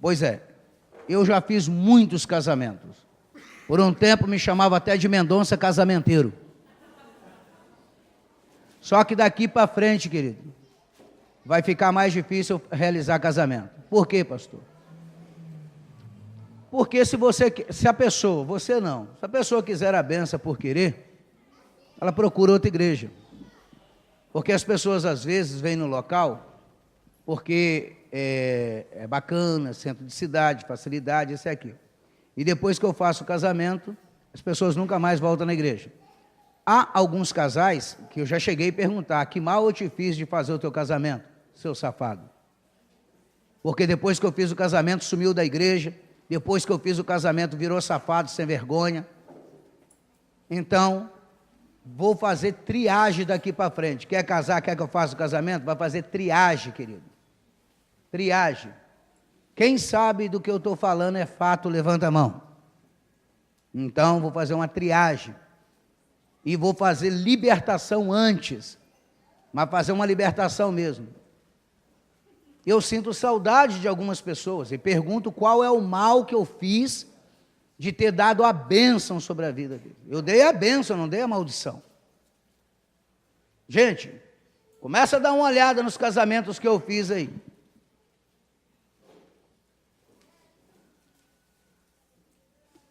Pois é, eu já fiz muitos casamentos. Por um tempo me chamava até de Mendonça casamenteiro. Só que daqui para frente, querido, vai ficar mais difícil realizar casamento. Por quê, pastor? Porque se a pessoa, você não, se a pessoa quiser a benção por querer, ela procura outra igreja. Porque as pessoas às vezes vêm no local, porque é bacana, centro de cidade, facilidade, isso e aquilo. E depois que eu faço o casamento, as pessoas nunca mais voltam na igreja. Há alguns casais que eu já cheguei a perguntar: que mal eu te fiz de fazer o teu casamento, seu safado? Porque depois que eu fiz o casamento, sumiu da igreja. Depois que eu fiz o casamento, virou safado, sem vergonha. Então, vou fazer triagem daqui para frente. Quer casar, quer que eu faça o casamento? Vai fazer triagem, querido. Triagem. Quem sabe do que eu estou falando é fato, levanta a mão. Então, vou fazer uma triagem. E vou fazer libertação antes. Mas fazer uma libertação mesmo. Eu sinto saudade de algumas pessoas e pergunto qual é o mal que eu fiz de ter dado a bênção sobre a vida dele. Eu dei a bênção, não dei a maldição. Gente, começa a dar uma olhada nos casamentos que eu fiz aí.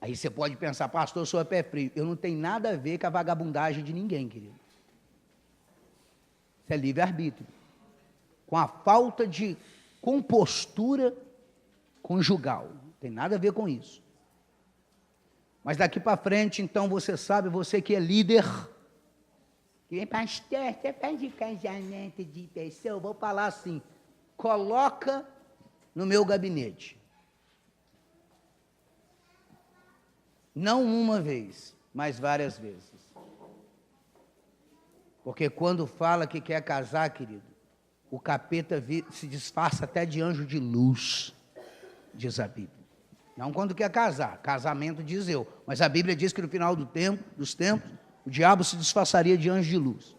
Aí você pode pensar: pastor, eu sou a pé frio. Eu não tenho nada a ver com a vagabundagem de ninguém, querido. Isso é livre-arbítrio. Com a falta de compostura conjugal. Não tem nada a ver com isso. Mas daqui para frente, então, você sabe, você que é líder, que pastor, você faz de casamento de pessoa, eu vou falar assim: coloca no meu gabinete. Não uma vez, mas várias vezes. Porque quando fala que quer casar, querido, o capeta se disfarça até de anjo de luz, diz a Bíblia. Não quando quer casar, casamento diz eu, mas a Bíblia diz que no final dos tempos, o diabo se disfarçaria de anjo de luz.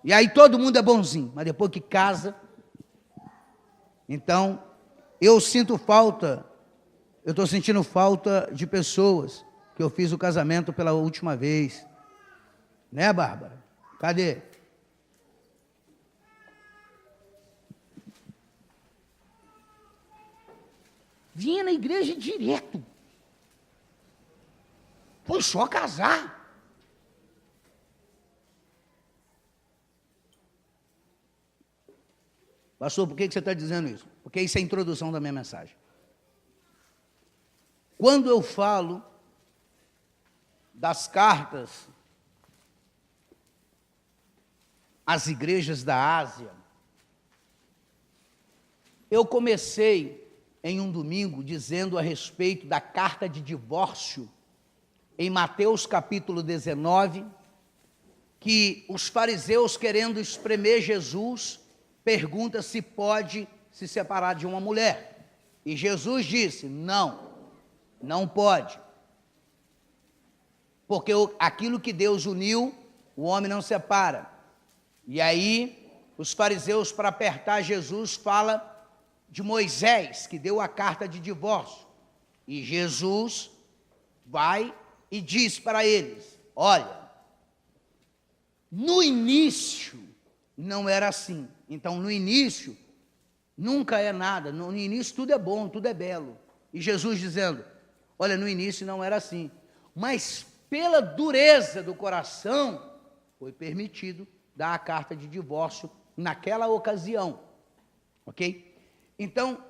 E aí todo mundo é bonzinho, mas depois que casa, então, eu estou sentindo falta de pessoas que eu fiz o casamento pela última vez. Né, Bárbara? Cadê? Vinha na igreja direto. Foi só casar. Pastor, por que você está dizendo isso? Porque isso é a introdução da minha mensagem. Quando eu falo das cartas às igrejas da Ásia, eu comecei em um domingo dizendo a respeito da carta de divórcio em Mateus capítulo 19, que os fariseus, querendo espremer Jesus, pergunta se pode se separar de uma mulher. E Jesus disse: não pode. Porque aquilo que Deus uniu, o homem não separa. E aí, os fariseus, para apertar Jesus, falam de Moisés, que deu a carta de divórcio. E Jesus vai e diz para eles: olha, no início não era assim. Então, no início, nunca é nada. No início tudo é bom, tudo é belo. E Jesus dizendo: olha, no início não era assim. Mas pela dureza do coração, foi permitido dar a carta de divórcio naquela ocasião. Ok? Então,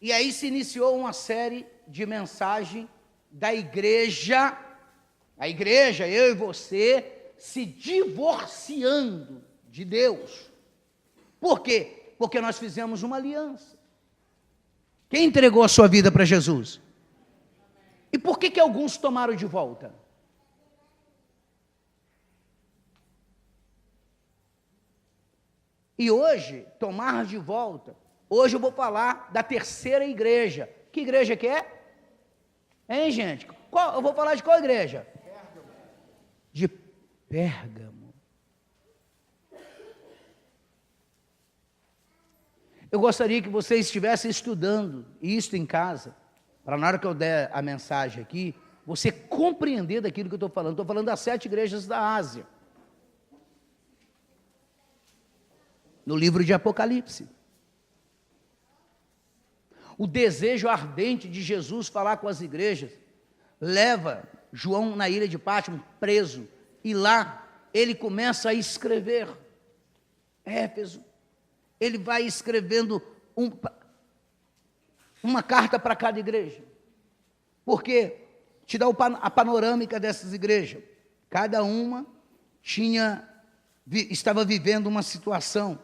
e aí se iniciou uma série de mensagem da igreja, a igreja, eu e você, se divorciando de Deus. Por quê? Porque nós fizemos uma aliança. Quem entregou a sua vida para Jesus? E por que alguns tomaram de volta? E hoje, tomar de volta, hoje eu vou falar da terceira igreja. Que igreja que é? Hein, gente? Eu vou falar de qual igreja? Pérgamo. De Pérgamo. Eu gostaria que você estivesse estudando isso em casa, para na hora que eu der a mensagem aqui, você compreender daquilo que eu estou falando. Estou falando das 7 igrejas da Ásia. No livro de Apocalipse. O desejo ardente de Jesus falar com as igrejas leva João na ilha de Patmos preso, e lá ele começa a escrever. Éfeso, ele vai escrevendo uma carta para cada igreja, porque te dá a panorâmica dessas igrejas. Cada uma estava vivendo uma situação.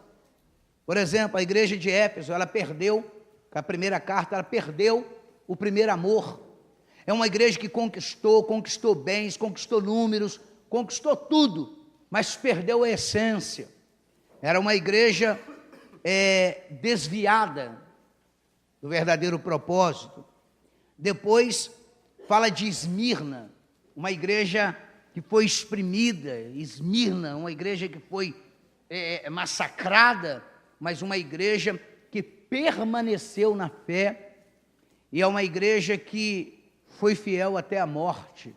Por exemplo, a igreja de Éfeso, ela perdeu, com a primeira carta, ela perdeu o primeiro amor. É uma igreja que conquistou bens, conquistou números, conquistou tudo, mas perdeu a essência. Era uma igreja desviada do verdadeiro propósito. Depois fala de Esmirna, uma igreja que foi exprimida. Esmirna, uma igreja que foi massacrada, mas uma igreja que permaneceu na fé, e é uma igreja que foi fiel até a morte.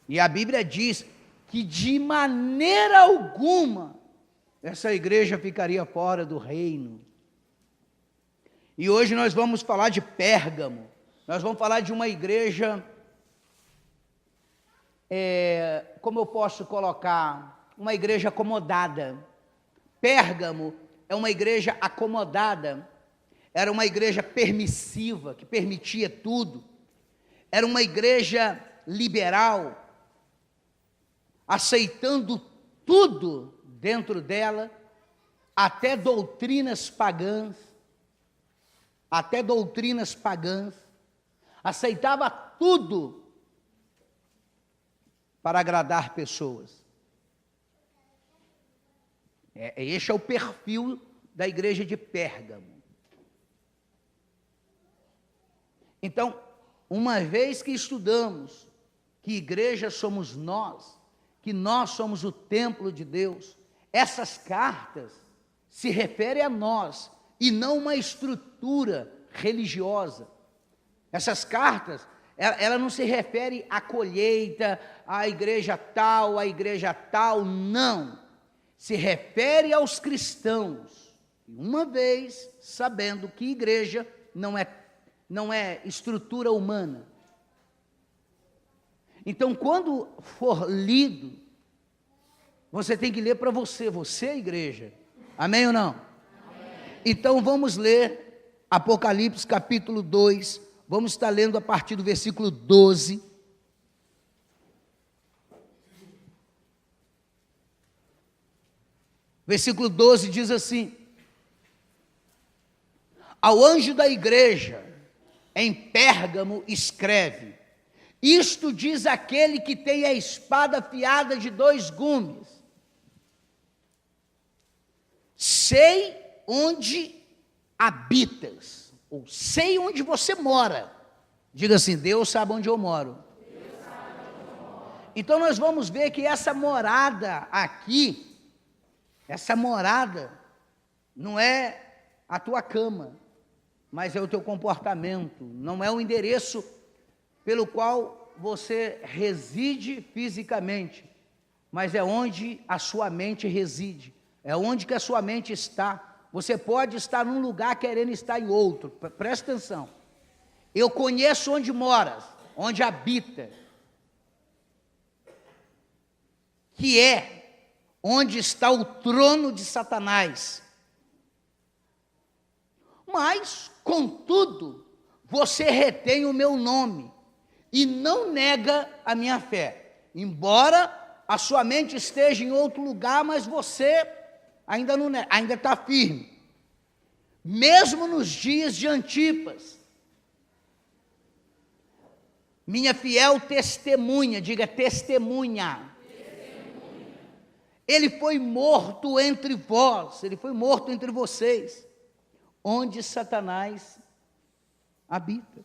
E a Bíblia diz que de maneira alguma essa igreja ficaria fora do reino. E hoje nós vamos falar de Pérgamo. Nós vamos falar de uma igreja, como eu posso colocar, uma igreja acomodada. Pérgamo é uma igreja acomodada, era uma igreja permissiva, que permitia tudo, era uma igreja liberal, aceitando tudo dentro dela, até doutrinas pagãs, aceitava tudo para agradar pessoas. Este é o perfil da igreja de Pérgamo. Então, uma vez que estudamos que igreja somos nós, que nós somos o templo de Deus, essas cartas se referem a nós e não uma estrutura religiosa. Essas cartas, ela não se refere à colheita, à igreja tal, não. Se refere aos cristãos, uma vez sabendo que igreja não é estrutura humana. Então, quando for lido, você tem que ler para você é igreja. Amém ou não? Amém. Então, vamos ler Apocalipse capítulo 2, vamos estar lendo a partir do versículo 12. Versículo 12 diz assim: ao anjo da igreja em Pérgamo escreve: isto diz aquele que tem a espada afiada de 2 gumes. Sei onde habitas, ou sei onde você mora. Diga assim: Deus sabe onde eu moro. Então nós vamos ver que essa morada aqui, essa morada não é a tua cama, mas é o teu comportamento, não é o endereço pelo qual você reside fisicamente, mas é onde a sua mente reside, é onde que a sua mente está. Você pode estar num lugar querendo estar em outro, presta atenção. Eu conheço onde moras, onde habita, que é onde está o trono de Satanás. Mas, contudo, você retém o meu nome e não nega a minha fé. Embora a sua mente esteja em outro lugar, mas você ainda não nega, ainda está firme. Mesmo nos dias de Antipas, minha fiel testemunha, diga testemunha. Ele foi morto entre vós, ele foi morto entre vocês, onde Satanás habita.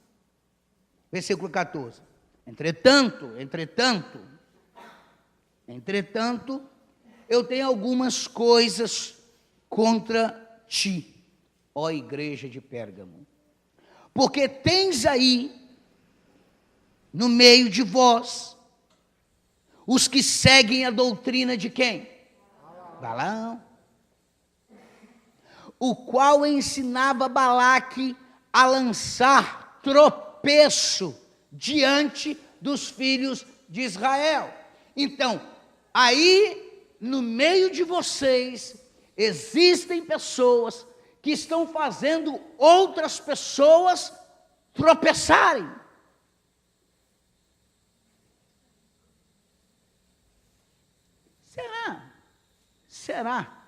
Versículo 14. Entretanto, eu tenho algumas coisas contra ti. ó igreja de Pérgamo. Porque tens aí, no meio de vós, os que seguem a doutrina de quem? Balaão. O qual ensinava Balaque a lançar tropeço diante dos filhos de Israel. Então, aí no meio de vocês, existem pessoas que estão fazendo outras pessoas tropeçarem. Será?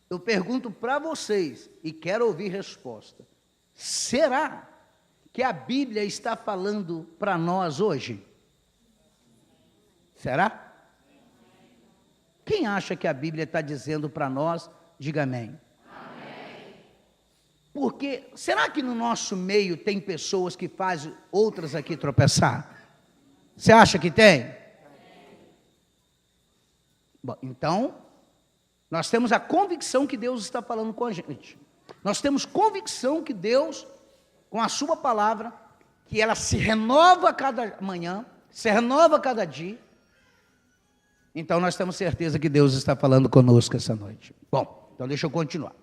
Eu pergunto para vocês e quero ouvir resposta. Será que a Bíblia está falando para nós hoje? Será? Quem acha que a Bíblia está dizendo para nós, diga amém. Amém. Porque, será que no nosso meio tem pessoas que fazem outras aqui tropeçar? Você acha que tem? Bom, então, nós temos a convicção que Deus está falando com a gente. Nós temos convicção que Deus, com a sua palavra, que ela se renova a cada manhã, se renova a cada dia. Então nós temos certeza que Deus está falando conosco essa noite. Bom, então deixa eu continuar.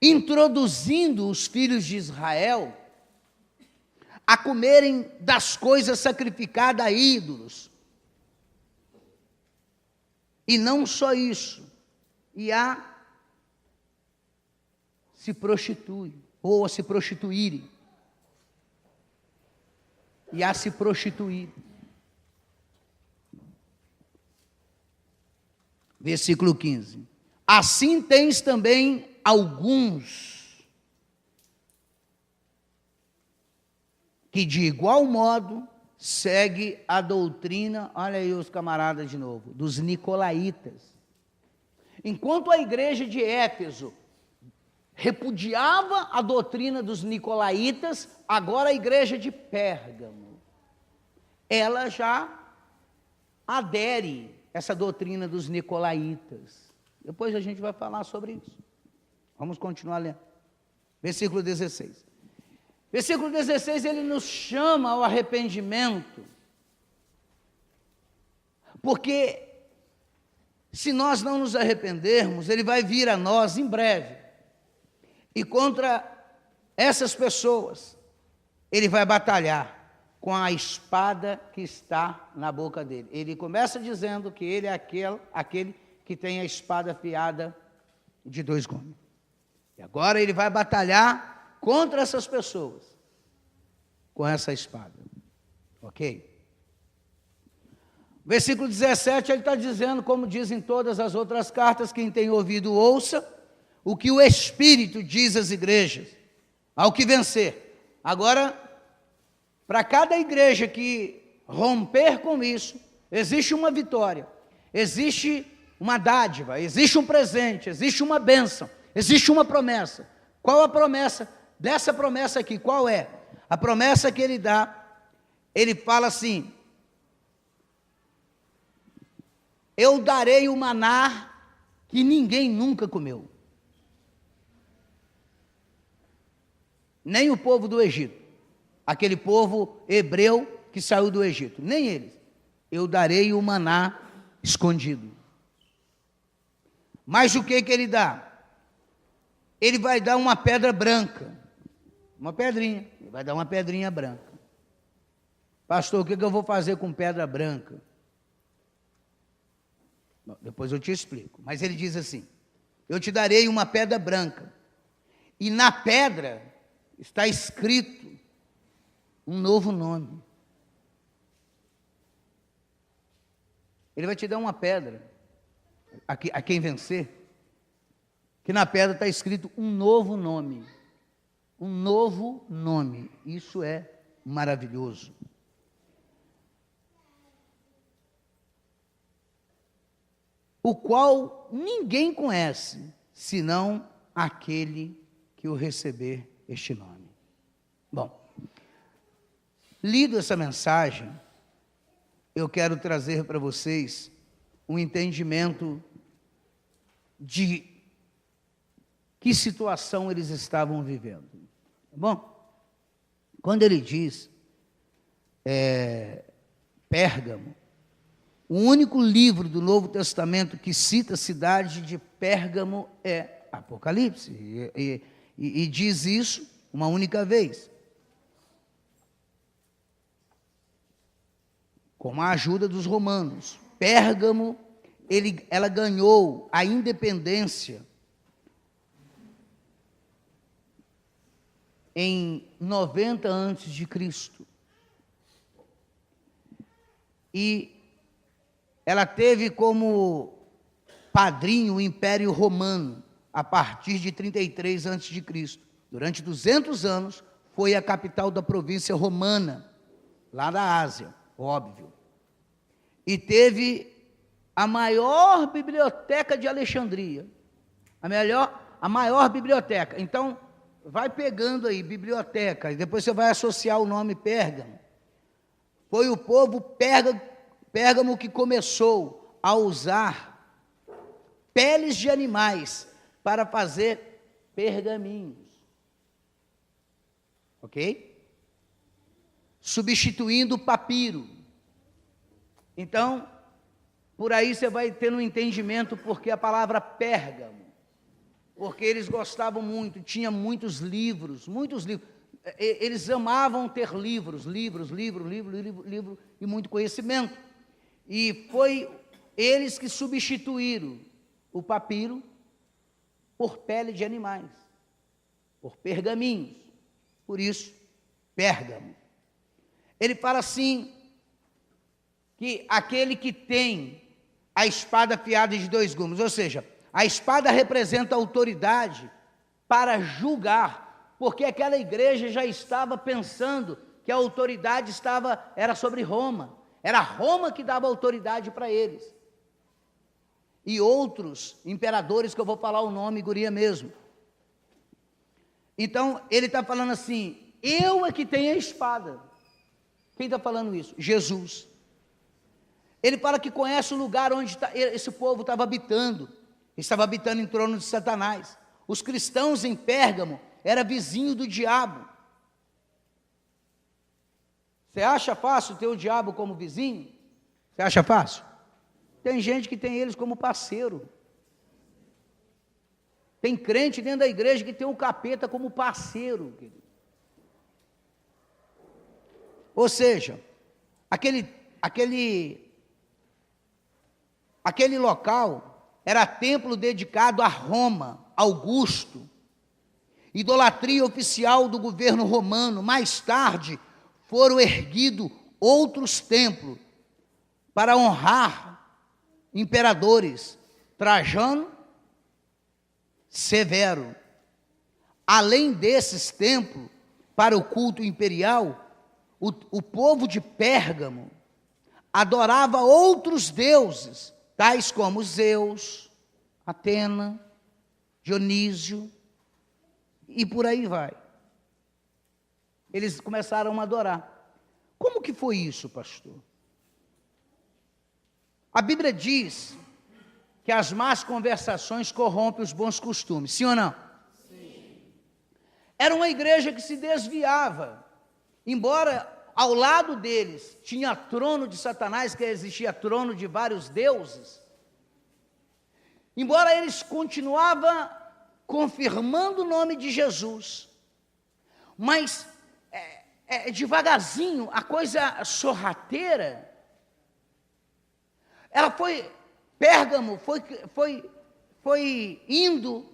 Introduzindo os filhos de Israel a comerem das coisas sacrificadas a ídolos. E não só isso, e a se prostituem, ou a se prostituírem. E a se prostituir. Versículo 15. Assim tens também alguns que de igual modo segue a doutrina, olha aí os camaradas de novo, dos nicolaítas. Enquanto a igreja de Éfeso repudiava a doutrina dos nicolaítas, agora a igreja de Pérgamo, ela já adere essa doutrina dos nicolaítas. Depois a gente vai falar sobre isso. Vamos continuar lendo. Versículo 16. Versículo 16, ele nos chama ao arrependimento. Porque se nós não nos arrependermos, ele vai vir a nós em breve. E contra essas pessoas, ele vai batalhar com a espada que está na boca dele. Ele começa dizendo que ele é aquele que tem a espada afiada de 2 gumes. E agora ele vai batalhar contra essas pessoas com essa espada. Ok? Versículo 17, ele está dizendo, como dizem todas as outras cartas, quem tem ouvido ouça o que o Espírito diz às igrejas, ao que vencer. Agora, para cada igreja que romper com isso, existe uma vitória, existe uma dádiva, existe um presente, existe uma bênção, existe uma promessa. Qual a promessa? Dessa promessa aqui, qual é? A promessa que ele dá, ele fala assim: eu darei o maná que ninguém nunca comeu. Nem o povo do Egito, aquele povo hebreu que saiu do Egito, nem eles. Eu darei o maná escondido. Mas o que ele dá? Ele vai dar uma pedra branca, uma pedrinha, ele vai dar uma pedrinha branca. Pastor, o que eu vou fazer com pedra branca? Bom, depois eu te explico, mas ele diz assim: eu te darei uma pedra branca, e na pedra está escrito um novo nome. Ele vai te dar uma pedra, a quem vencer, que na pedra está escrito um novo nome. Um novo nome. Isso é maravilhoso. O qual ninguém conhece, senão aquele que o receber este nome. Bom, lido essa mensagem, eu quero trazer para vocês um entendimento de que situação eles estavam vivendo. Tá bom? Quando ele diz Pérgamo, o único livro do Novo Testamento que cita a cidade de Pérgamo é Apocalipse, e diz isso uma única vez, com a ajuda dos romanos. Pérgamo, ela ganhou a independência em 90 a.C. E ela teve como padrinho o Império Romano a partir de 33 a.C. Durante 200 anos foi a capital da província romana, lá da Ásia, óbvio. E teve a maior biblioteca de Alexandria, a maior biblioteca. Então, vai pegando aí, biblioteca, e depois você vai associar o nome Pérgamo. Foi o povo Pérgamo que começou a usar peles de animais para fazer pergaminhos. Ok? Substituindo o papiro. Então, por aí você vai tendo um entendimento porque a palavra Pérgamo. Porque eles gostavam muito, tinha muitos livros. Eles amavam ter livros e muito conhecimento. E foi eles que substituíram o papiro por pele de animais, por pergaminhos. Por isso, Pérgamo. Ele fala assim, que aquele que tem a espada afiada de 2 gumes, ou seja, a espada representa a autoridade para julgar, porque aquela igreja já estava pensando que a autoridade era sobre Roma. Era Roma que dava autoridade para eles. E outros imperadores, que eu vou falar o nome, guria mesmo. Então, ele está falando assim, eu é que tenho a espada. Quem está falando isso? Jesus. Ele fala que conhece o lugar onde esse povo estava habitando. Estava habitando em trono de Satanás. Os cristãos em Pérgamo eram vizinhos do diabo. Você acha fácil ter o diabo como vizinho? Você acha fácil? Tem gente que tem eles como parceiro. Tem crente dentro da igreja que tem o capeta como parceiro. Ou seja, aquele local era templo dedicado a Roma, Augusto, idolatria oficial do governo romano. Mais tarde, foram erguidos outros templos para honrar imperadores, Trajano, Severo. Além desses templos, para o culto imperial, o povo de Pérgamo adorava outros deuses, tais como Zeus, Atena, Dionísio, e por aí vai. Eles começaram a adorar. Como que foi isso, pastor? A Bíblia diz que as más conversações corrompem os bons costumes, sim ou não? Sim. Era uma igreja que se desviava, embora ao lado deles tinha trono de Satanás, que existia trono de vários deuses, embora eles continuavam confirmando o nome de Jesus, mas devagarzinho, a coisa sorrateira, ela foi, Pérgamo foi indo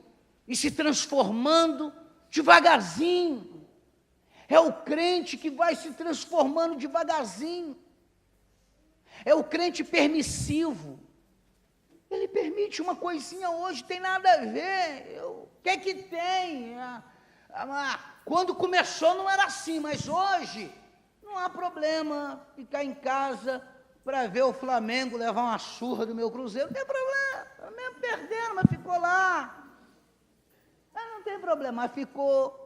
e se transformando devagarzinho. É o crente que vai se transformando devagarzinho. É o crente permissivo. Ele permite uma coisinha hoje, tem nada a ver. O que é que tem? Quando começou não era assim, mas hoje não há problema ficar em casa para ver o Flamengo levar uma surra do meu Cruzeiro. Não tem problema, mesmo perdendo, mas ficou lá. Não tem problema, mas ficou.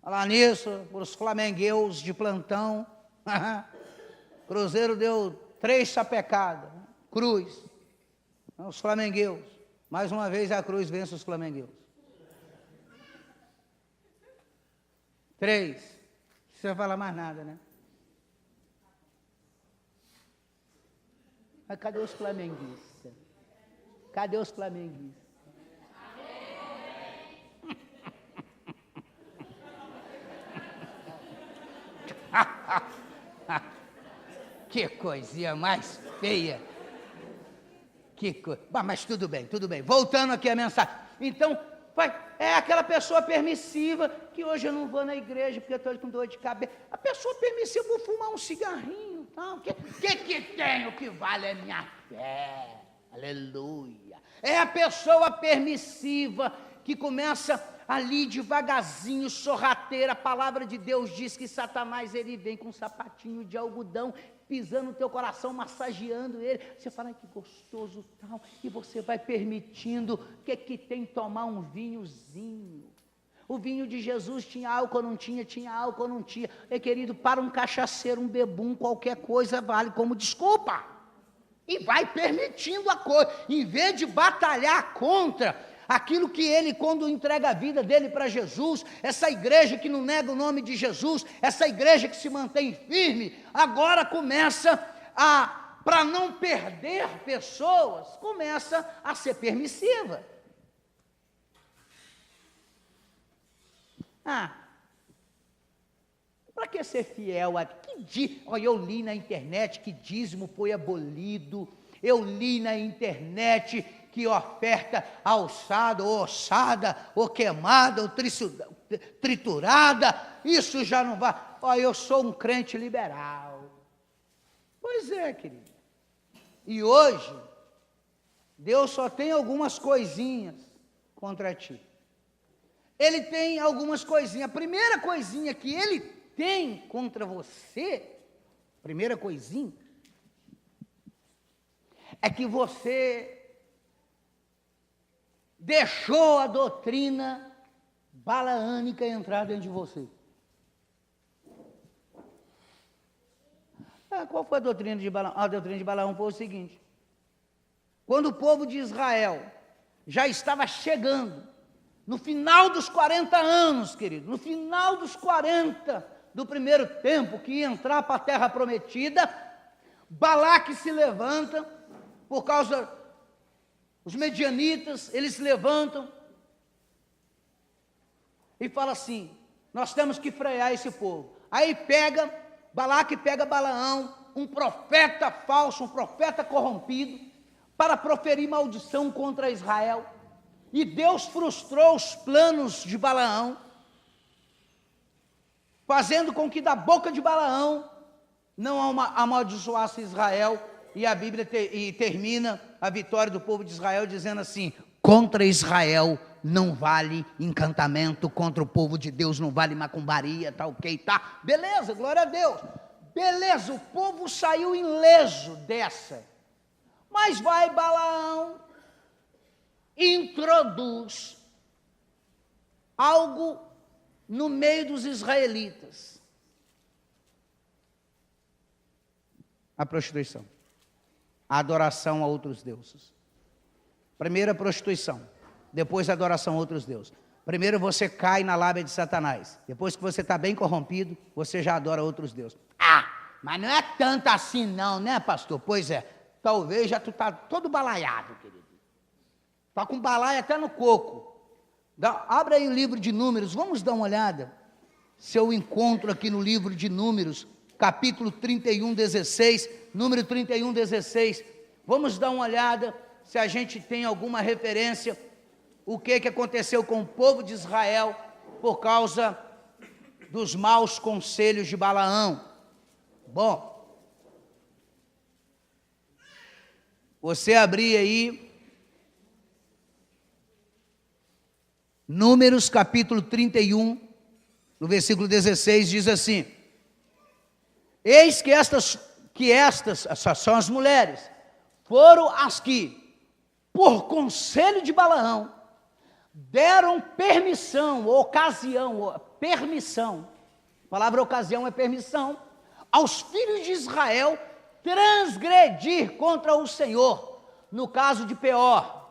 Falar nisso, os flamengueus de plantão, Cruzeiro deu 3 sapecadas, cruz, os flamengueus. Mais uma vez a cruz vence os flamengueiros. 3. Não precisa falar mais nada, né? Mas cadê os flamenguistas? Cadê os flamenguistas? Que coisinha mais feia. Que coisa. Mas tudo bem, tudo bem. Voltando aqui à mensagem. Então, é aquela pessoa permissiva que hoje eu não vou na igreja porque eu estou com dor de cabeça. A pessoa permissiva, vou fumar um cigarrinho. O que tem? O que vale é minha fé. Aleluia. É a pessoa permissiva que começa ali devagarzinho, sorrateira. A palavra de Deus diz que Satanás, ele vem com um sapatinho de algodão, pisando no teu coração, massageando ele. Você fala, ai, que gostoso tal, e você vai permitindo. O que tem tomar um vinhozinho? O vinho de Jesus tinha álcool ou não tinha? Tinha álcool ou não tinha? Querido, para um cachaceiro, um bebum, qualquer coisa vale como desculpa. E vai permitindo a coisa, em vez de batalhar contra aquilo que ele, quando entrega a vida dele para Jesus, essa igreja que não nega o nome de Jesus, essa igreja que se mantém firme, agora começa para não perder pessoas, começa a ser permissiva. Para que ser fiel a olha, eu li na internet que dízimo foi abolido, eu li na internet que oferta alçada, ou ossada, ou queimada, ou triturada, isso já não vai. Olha, eu sou um crente liberal. Pois é, querido. E hoje, Deus só tem algumas coisinhas contra ti. Ele tem algumas coisinhas. A primeira coisinha que ele tem contra você, primeira coisinha, é que você deixou a doutrina balaânica entrar dentro de você. Qual foi a doutrina de Balaão? A doutrina de Balaão foi o seguinte: quando o povo de Israel já estava chegando, no final dos 40 anos, querido, no final dos 40 do primeiro tempo, que ia entrar para a terra prometida, Balaque se levanta, por causa, os medianitas, eles se levantam, e fala assim, nós temos que frear esse povo. Aí Balaque pega Balaão, um profeta falso, um profeta corrompido, para proferir maldição contra Israel, e Deus frustrou os planos de Balaão, fazendo com que da boca de Balaão não amaldiçoasse Israel, e a Bíblia termina a vitória do povo de Israel dizendo assim, contra Israel não vale encantamento, contra o povo de Deus não vale macumbaria, tá ok, tá? Beleza, glória a Deus, beleza, o povo saiu ileso dessa, mas vai Balaão, introduz algo no meio dos israelitas, a prostituição, a adoração a outros deuses. Primeiro a prostituição, depois a adoração a outros deuses. Primeiro você cai na lábia de Satanás, depois que você está bem corrompido, você já adora outros deuses. Mas não é tanto assim não, né, pastor? Pois é, talvez já tu está todo balaiado, querido. Está com balaia até no coco. Abre aí o livro de Números, vamos dar uma olhada. Seu encontro aqui no livro de Números, capítulo 31, 16, número 31, 16. Vamos dar uma olhada, se a gente tem alguma referência, o que aconteceu com o povo de Israel, por causa dos maus conselhos de Balaão. Bom, você abrir aí, Números capítulo 31, no versículo 16, diz assim, eis que estas são as mulheres, foram as que, por conselho de Balaão, deram permissão, permissão, a palavra ocasião é permissão, aos filhos de Israel transgredir contra o Senhor, no caso de Peor.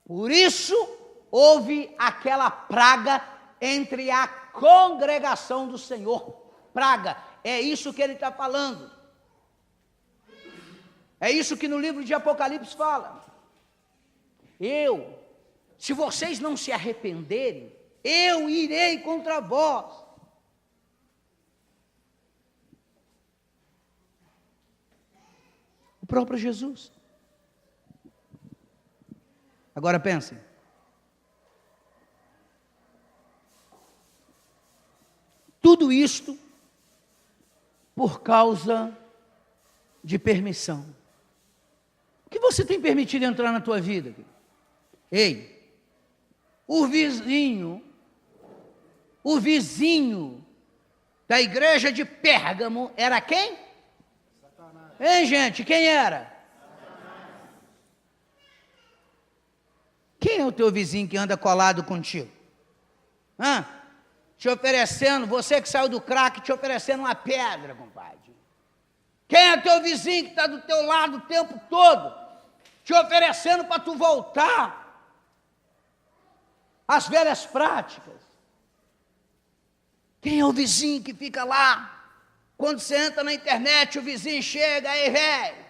Por isso, houve aquela praga entre a congregação do Senhor. Praga, é isso que ele está falando. É isso que no livro de Apocalipse fala. Se vocês não se arrependerem, eu irei contra vós. O próprio Jesus. Agora pensem. Tudo isto por causa de permissão. O que você tem permitido entrar na tua vida? Ei, o vizinho da igreja de Pérgamo era quem? Satanás. Hein, gente, quem era? Satanás. Quem é o teu vizinho que anda colado contigo? Te oferecendo, você que saiu do crack, te oferecendo uma pedra, compadre. Quem é teu vizinho que está do teu lado o tempo todo, te oferecendo para tu voltar às velhas práticas? Quem é o vizinho que fica lá? Quando você entra na internet, o vizinho chega, aí, velho,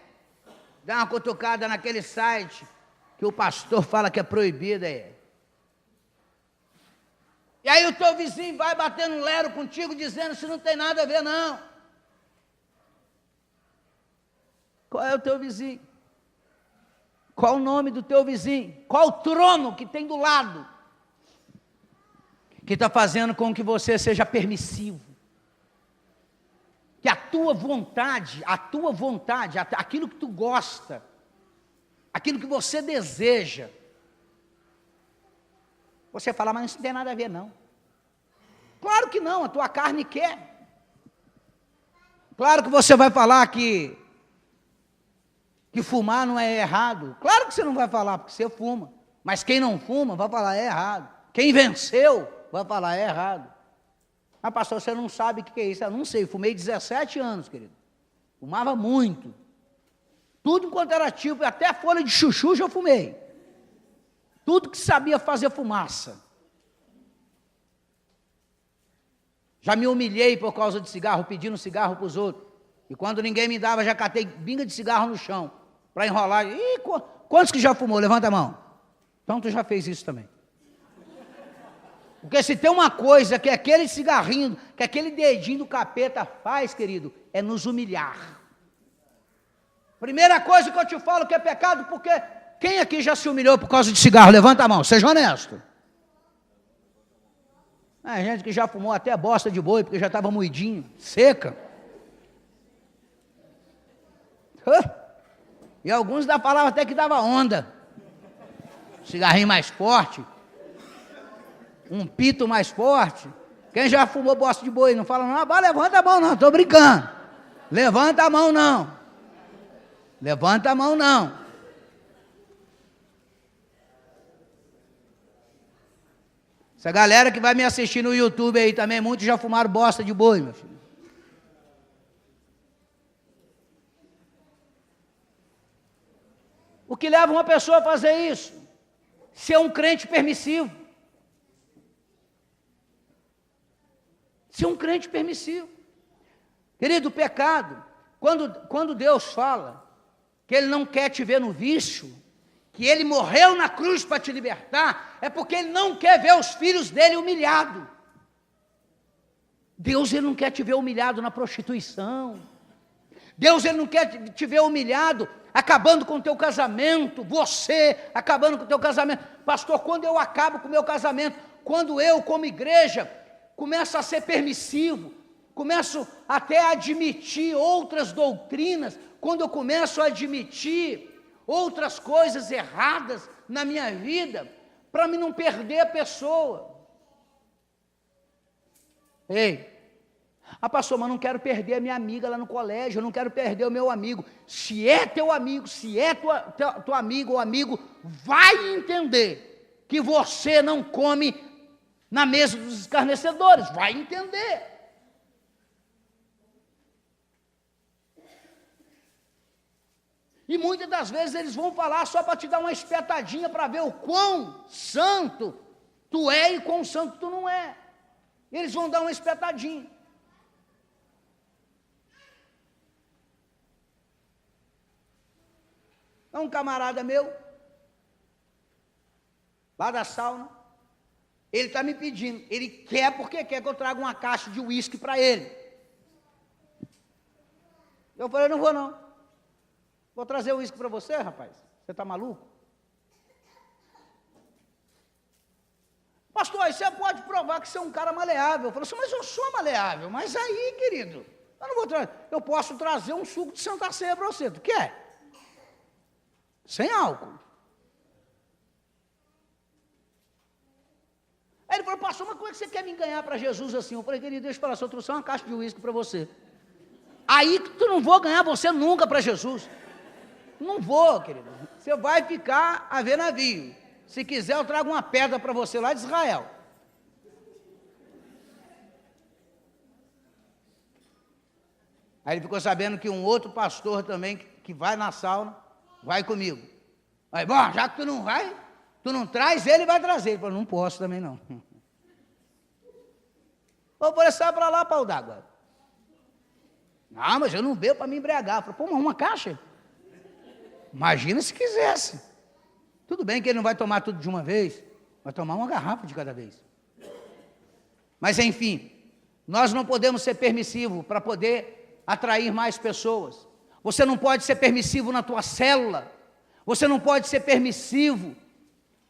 dá uma cutucada naquele site que o pastor fala que é proibido aí. E aí o teu vizinho vai batendo um lero contigo, dizendo que não tem nada a ver, não. Qual é o teu vizinho? Qual o nome do teu vizinho? Qual o trono que tem do lado? Que está fazendo com que você seja permissivo. Que a tua vontade, aquilo que tu gosta, aquilo que você deseja, você fala, mas isso não tem nada a ver, não. Claro que não, a tua carne quer. Claro que você vai falar que fumar não é errado. Claro que você não vai falar, porque você fuma. Mas quem não fuma vai falar, é errado. Quem venceu vai falar, é errado. Ah, pastor, você não sabe o que é isso? Eu não sei, fumei 17 anos, querido. Fumava muito. Tudo enquanto era tipo, até a folha de chuchu já fumei. Tudo que sabia fazer fumaça. Já me humilhei por causa de cigarro, pedindo cigarro para os outros. E quando ninguém me dava, já catei binga de cigarro no chão, para enrolar. Ih, quantos que já fumou? Levanta a mão. Então tu já fez isso também. Porque se tem uma coisa que aquele cigarrinho, que aquele dedinho do capeta faz, querido, é nos humilhar. Primeira coisa que eu te falo que é pecado, porque quem aqui já se humilhou por causa de cigarro? Levanta a mão, seja honesto. Gente que já fumou até bosta de boi, porque já estava moidinho, seca. E alguns da falavam até que dava onda. Cigarrinho mais forte. Um pito mais forte. Quem já fumou bosta de boi, não fala, não, levanta a mão não, estou brincando. Levanta a mão não. Levanta a mão não. Essa galera que vai me assistir no YouTube aí também, muitos já fumaram bosta de boi, meu filho. O que leva uma pessoa a fazer isso? Ser um crente permissivo. Ser um crente permissivo. Querido, o pecado, quando Deus fala que Ele não quer te ver no vício, que Ele morreu na cruz para te libertar, é porque Ele não quer ver os filhos dEle humilhados. Deus, Ele não quer te ver humilhado na prostituição. Deus, Ele não quer te ver humilhado, acabando com o teu casamento, você acabando com o teu casamento. Pastor, quando eu acabo com o meu casamento, quando eu, como igreja, começo a ser permissivo, começo até a admitir outras doutrinas, quando eu começo a admitir outras coisas erradas na minha vida, para mim não perder a pessoa. Ei, pastor, mas não quero perder a minha amiga lá no colégio, eu não quero perder o meu amigo. Se é teu amigo, se é tua amiga ou amigo, vai entender que você não come na mesa dos escarnecedores, vai entender. E muitas das vezes eles vão falar só para te dar uma espetadinha para ver o quão santo tu é e quão santo tu não é. Eles vão dar uma espetadinha. É um camarada meu, lá da sauna, ele está me pedindo, ele quer porque quer que eu traga uma caixa de uísque para ele. Eu falei, não vou não. Vou trazer o uísque para você, rapaz. Você está maluco? Pastor, aí você pode provar que você é um cara maleável. Eu falei assim, mas eu sou maleável. Mas aí, querido, eu não vou trazer. Eu posso trazer um suco de Santa Ceia para você. Tu quer? Sem álcool. Aí ele falou, pastor, mas como é que você quer me ganhar para Jesus assim? Eu falei, querido, deixa eu falar, se eu trouxer uma caixa de uísque para você. Aí que tu não vou ganhar você nunca para Jesus. Não vou, querido. Você vai ficar a ver navio. Se quiser, eu trago uma pedra para você lá de Israel. Aí ele ficou sabendo que um outro pastor também, que vai na sauna, vai comigo. Aí, bom, já que tu não vai, tu não traz, ele vai trazer. Ele falou, não posso também não. Vou por sai para lá, pau d'água. Não, mas eu não bebo para me embriagar. Eu falei, pô, mas uma caixa? Imagina se quisesse. Tudo bem que ele não vai tomar tudo de uma vez, vai tomar uma garrafa de cada vez. Mas enfim, nós não podemos ser permissivos para poder atrair mais pessoas. Você não pode ser permissivo na tua célula. Você não pode ser permissivo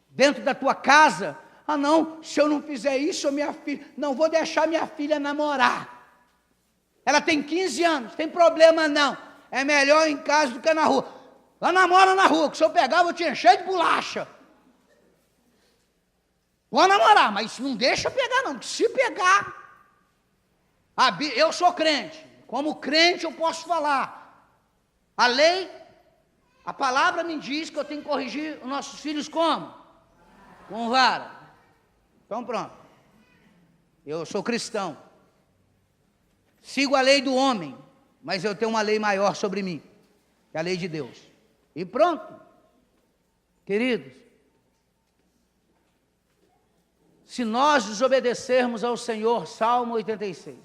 dentro da tua casa. Ah não, se eu não fizer isso, minha filha, não vou deixar minha filha namorar. Ela tem 15 anos, tem problema não. É melhor em casa do que na rua. Ela namora na rua, que se eu pegar, eu vou te encher de bolacha. Vou namorar, mas não deixa pegar não, porque se pegar... eu sou crente, como crente eu posso falar. A lei, a palavra me diz que eu tenho que corrigir os nossos filhos como? Com vara. Então pronto. Eu sou cristão. Sigo a lei do homem, mas eu tenho uma lei maior sobre mim, que é a lei de Deus. E pronto. Queridos, se nós desobedecermos ao Senhor, Salmo 86,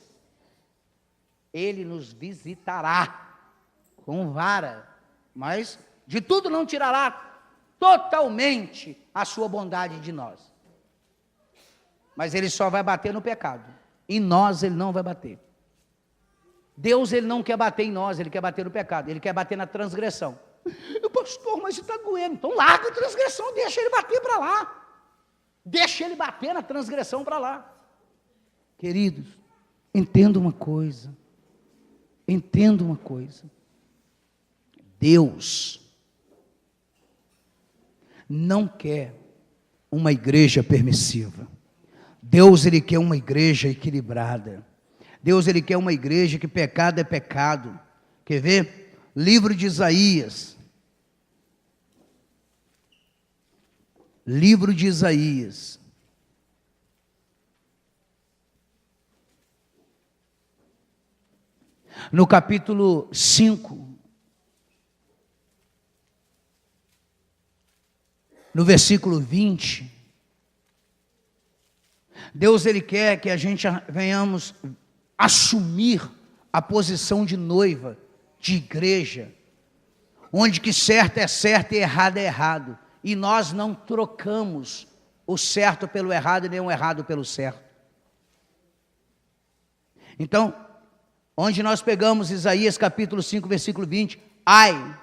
Ele nos visitará com vara, mas de tudo não tirará totalmente a sua bondade de nós. Mas Ele só vai bater no pecado. Em nós Ele não vai bater. Deus, Ele não quer bater em nós, Ele quer bater no pecado. Ele quer bater na transgressão. Pastor, mas está doendo. Então larga a transgressão, deixa Ele bater para lá. Deixa Ele bater na transgressão para lá. Queridos, entenda uma coisa. Entenda uma coisa. Deus não quer uma igreja permissiva. Deus, Ele quer uma igreja equilibrada. Deus, Ele quer uma igreja que pecado é pecado. Quer ver? Livro de Isaías. Livro de Isaías. No capítulo 5. No versículo 20. Deus, Ele quer que a gente venhamos assumir a posição de noiva, de igreja, onde que certo é certo e errado é errado, e nós não trocamos o certo pelo errado e nem o errado pelo certo. Então, onde nós pegamos Isaías capítulo 5, versículo 20, ai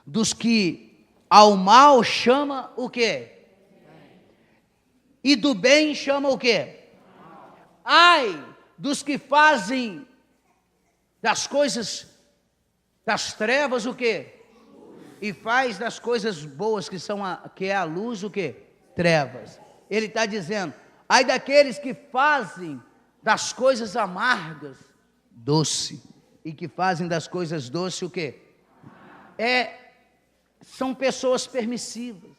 dos que ao mal chama o quê? E do bem chama o quê? Ai dos que fazem das coisas das trevas o quê? E faz das coisas boas que é a luz o quê? Trevas. Ele está dizendo, ai daqueles que fazem das coisas amargas doce, e que fazem das coisas doces o quê? São pessoas permissivas,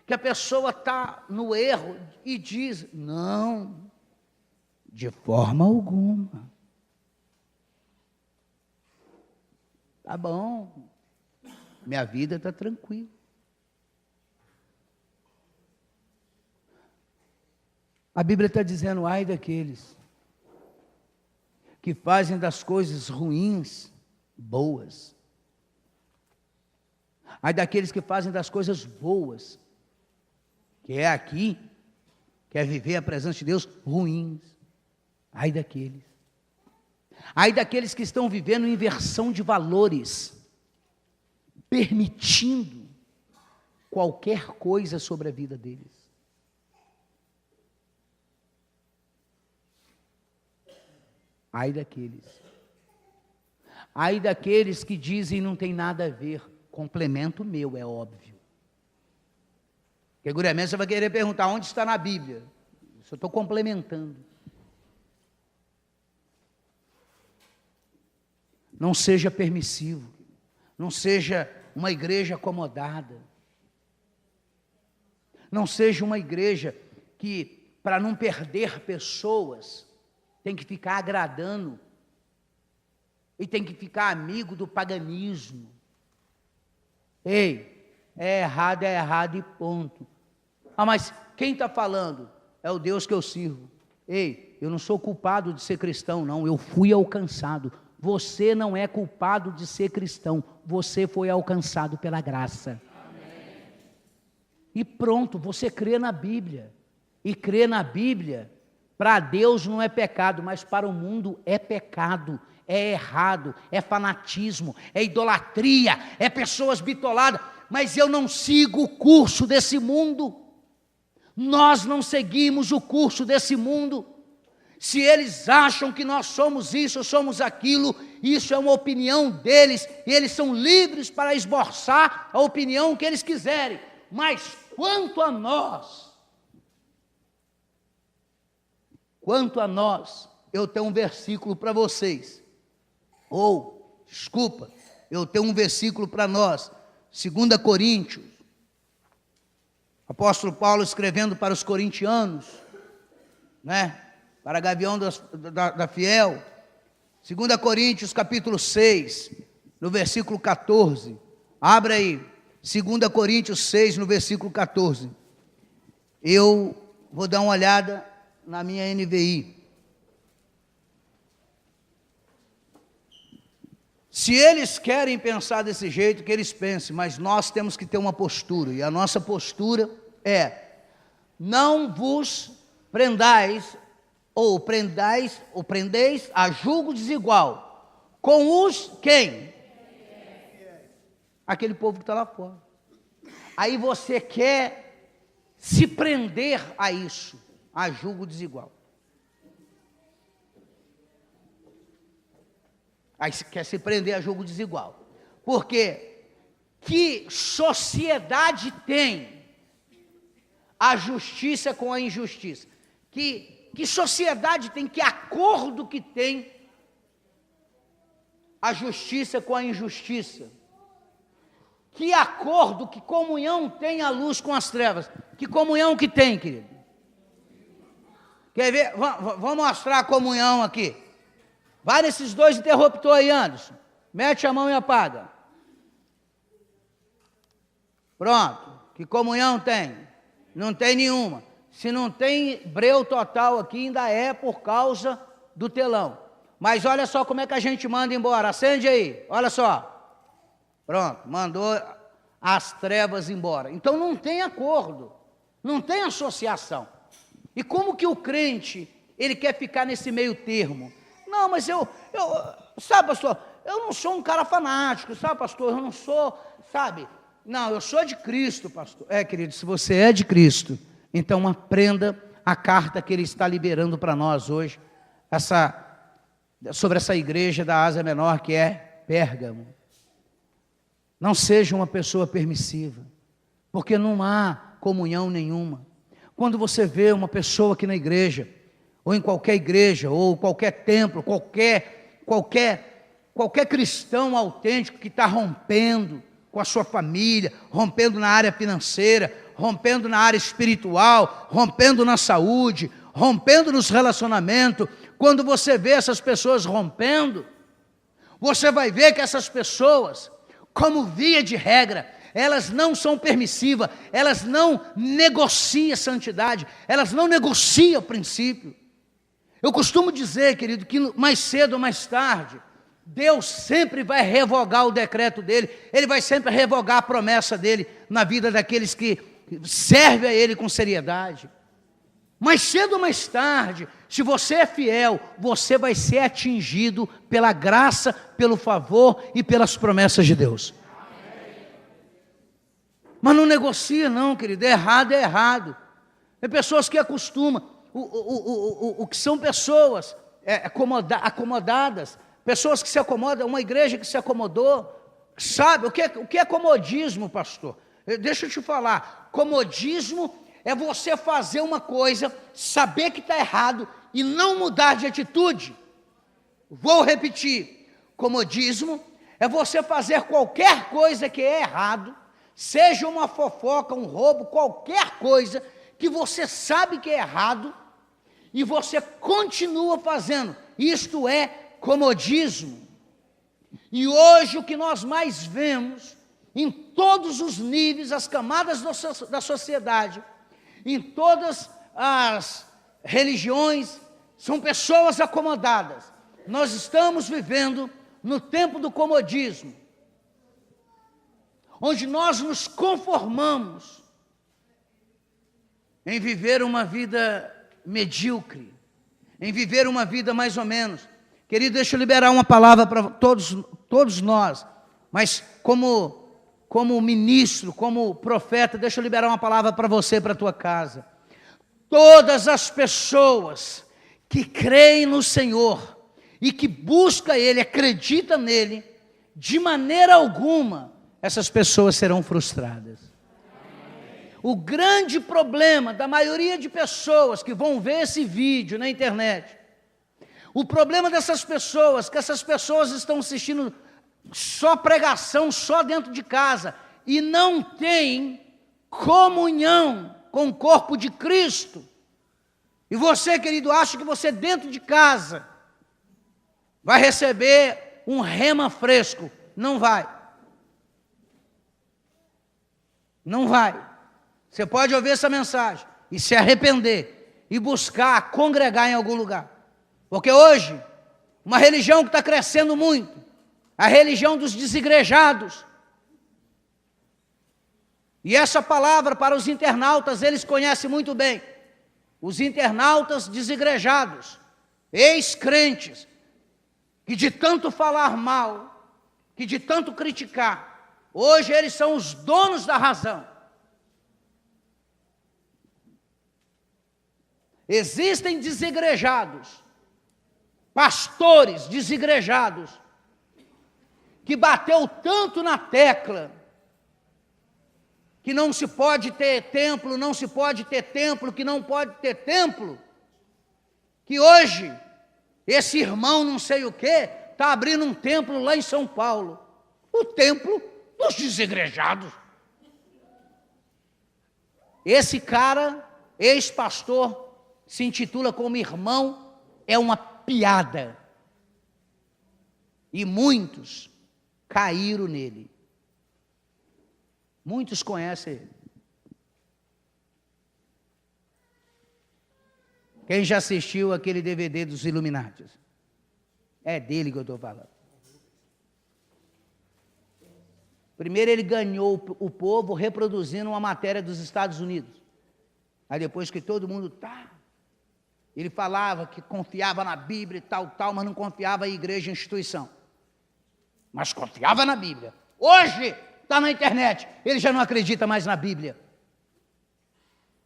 que a pessoa está no erro e diz, não, de forma alguma. Tá bom. minha vida está tranquila. A Bíblia está dizendo, ai daqueles que fazem das coisas ruins boas. Ai daqueles que fazem das coisas boas, que é aqui, quer viver a presença de Deus, ruins. Ai daqueles. Ai daqueles que estão vivendo inversão de valores, permitindo qualquer coisa sobre a vida deles. Ai daqueles. Ai daqueles que dizem não tem nada a ver. Complemento meu, é óbvio. Seguramente você vai querer perguntar onde está na Bíblia. Eu estou complementando. Não seja permissivo. Não seja uma igreja acomodada. Não seja uma igreja que, para não perder pessoas, tem que ficar agradando e tem que ficar amigo do paganismo. Ei, é errado e ponto. Ah, mas quem está falando? É o Deus que eu sirvo. Ei, eu não sou culpado de ser cristão, não, eu fui alcançado. Você não é culpado de ser cristão, você foi alcançado pela graça. Amém. E pronto, você crê na Bíblia. E crê na Bíblia, para Deus não é pecado, mas para o mundo é pecado, é errado, é fanatismo, é idolatria, é pessoas bitoladas. Mas eu não sigo o curso desse mundo. Nós não seguimos o curso desse mundo. Se eles acham que nós somos isso, somos aquilo, isso é uma opinião deles, e eles são livres para esboçar a opinião que eles quiserem. Mas quanto a nós, eu tenho um versículo para vocês. Eu tenho um versículo para nós. 2 Coríntios. Apóstolo Paulo escrevendo para os corintianos, né? Para Gavião da Fiel. 2 Coríntios capítulo 6, no versículo 14. Abra aí. 2 Coríntios 6, no versículo 14. Eu vou dar uma olhada na minha NVI. Se eles querem pensar desse jeito, que eles pensem, mas nós temos que ter uma postura, e a nossa postura é: não vos prendeis a julgo desigual com os quem? Aquele povo que está lá fora. Aí você quer se prender a isso, a julgo desigual. Aí quer se prender a julgo desigual. Porque que sociedade tem a justiça com a injustiça? Que sociedade tem, que acordo que tem a justiça com a injustiça? Que acordo, que comunhão tem a luz com as trevas? Que comunhão que tem, querido? Quer ver? Vamos mostrar a comunhão aqui. Vai nesses dois interruptores aí, Anderson. Mete a mão e apaga. Pronto. Que comunhão tem? Não tem nenhuma. Se não tem breu total aqui, ainda é por causa do telão. Mas olha só como é que a gente manda embora. Acende aí, olha só. Pronto, mandou as trevas embora. Então não tem acordo, não tem associação. E como que o crente, ele quer ficar nesse meio termo? Não, mas sabe, pastor, eu não sou um cara fanático, sabe, pastor, eu não sou, sabe, não, eu sou de Cristo, pastor. Querido, se você é de Cristo, então aprenda a carta que ele está liberando para nós hoje, sobre essa igreja da Ásia Menor, que é Pérgamo. Não seja uma pessoa permissiva, porque não há comunhão nenhuma. Quando você vê uma pessoa aqui na igreja, ou em qualquer igreja, ou qualquer templo, qualquer cristão autêntico que está rompendo com a sua família, rompendo na área financeira, rompendo na área espiritual, rompendo na saúde, rompendo nos relacionamentos, quando você vê essas pessoas rompendo, você vai ver que essas pessoas como via de regra, elas não são permissivas, elas não negociam santidade, elas não negociam princípio. Eu costumo dizer, querido, que mais cedo ou mais tarde, Deus sempre vai revogar o decreto dele, Ele vai sempre revogar a promessa dele na vida daqueles que servem a Ele com seriedade. Mais cedo ou mais tarde, se você é fiel, você vai ser atingido pela graça, pelo favor e pelas promessas de Deus. Mas não negocia não, querido, é errado. Tem pessoas que acostumam, o que são pessoas acomodadas, pessoas que se acomodam, uma igreja que se acomodou, sabe, o que é comodismo, pastor? Deixa eu te falar, comodismo é você fazer uma coisa, saber que está errado e não mudar de atitude. Vou repetir, comodismo é você fazer qualquer coisa que é errado, seja uma fofoca, um roubo, qualquer coisa que você sabe que é errado e você continua fazendo. Isto é comodismo. E hoje o que nós mais vemos em todos os níveis, as camadas da sociedade, em todas as religiões, são pessoas acomodadas. Nós estamos vivendo no tempo do comodismo, onde nós nos conformamos em viver uma vida medíocre, em viver uma vida mais ou menos. Querido, deixa eu liberar uma palavra para todos nós, mas como ministro, como profeta, deixa eu liberar uma palavra para você, para a tua casa. Todas as pessoas que creem no Senhor e que buscam Ele, acreditam nele, de maneira alguma, essas pessoas serão frustradas. O grande problema da maioria de pessoas que vão ver esse vídeo na internet, o problema dessas pessoas, que essas pessoas estão assistindo só pregação, só dentro de casa, e não tem comunhão com o corpo de Cristo. E você, querido, acha que você dentro de casa vai receber um rema fresco? Não vai. Não vai. Você pode ouvir essa mensagem e se arrepender e buscar congregar em algum lugar. Porque hoje, uma religião que está crescendo muito, a religião dos desigrejados. E essa palavra para os internautas, eles conhecem muito bem. Os internautas desigrejados, ex-crentes, que de tanto falar mal, que de tanto criticar, hoje eles são os donos da razão. Existem desigrejados, pastores desigrejados, que bateu tanto na tecla, que não se pode ter templo, não se pode ter templo, que não pode ter templo, que hoje, esse irmão não sei o quê, está abrindo um templo lá em São Paulo, o templo dos desigrejados. Esse cara, ex-pastor, se intitula como irmão, é uma piada. E muitos caíram nele. Muitos conhecem ele. Quem já assistiu aquele DVD dos Illuminati? É dele que eu estou falando. Primeiro ele ganhou o povo reproduzindo uma matéria dos Estados Unidos. Aí depois que todo mundo ele falava que confiava na Bíblia e tal, mas não confiava em igreja e instituição. Mas confiava na Bíblia. Hoje está na internet, ele já não acredita mais na Bíblia.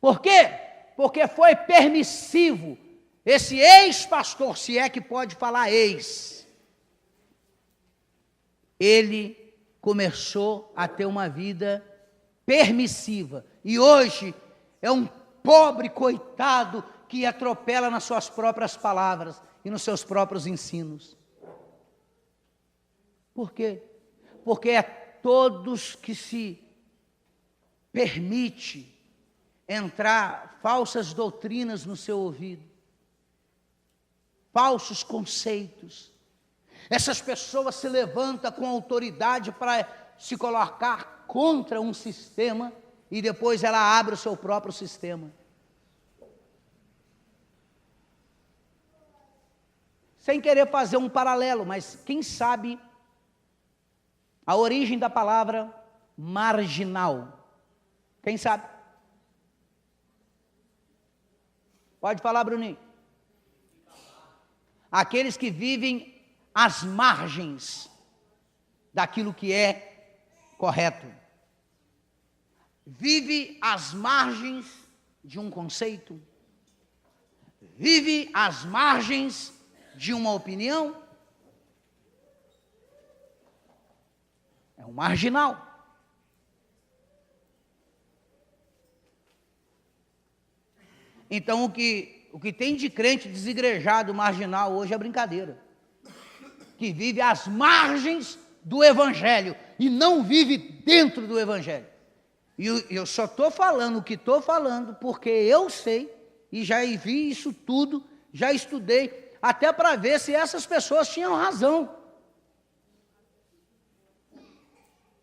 Por quê? Porque foi permissivo. Esse ex-pastor, se é que pode falar ex, ele começou a ter uma vida permissiva. E hoje é um pobre coitado que atropela nas suas próprias palavras e nos seus próprios ensinos. Por quê? Porque é todos que se permite entrar falsas doutrinas no seu ouvido, falsos conceitos. Essas pessoas se levantam com autoridade para se colocar contra um sistema e depois ela abre o seu próprio sistema. Sem querer fazer um paralelo, mas quem sabe a origem da palavra marginal? Quem sabe? Pode falar, Bruninho. Aqueles que vivem às margens daquilo que é correto. Vive às margens de um conceito. Vive às margens de uma opinião. É um marginal. Então, o que tem de crente desigrejado, marginal, hoje é brincadeira. Que vive às margens do Evangelho e não vive dentro do Evangelho. E eu só estou falando o que estou falando porque eu sei e já vi isso tudo, já estudei, até para ver se essas pessoas tinham razão.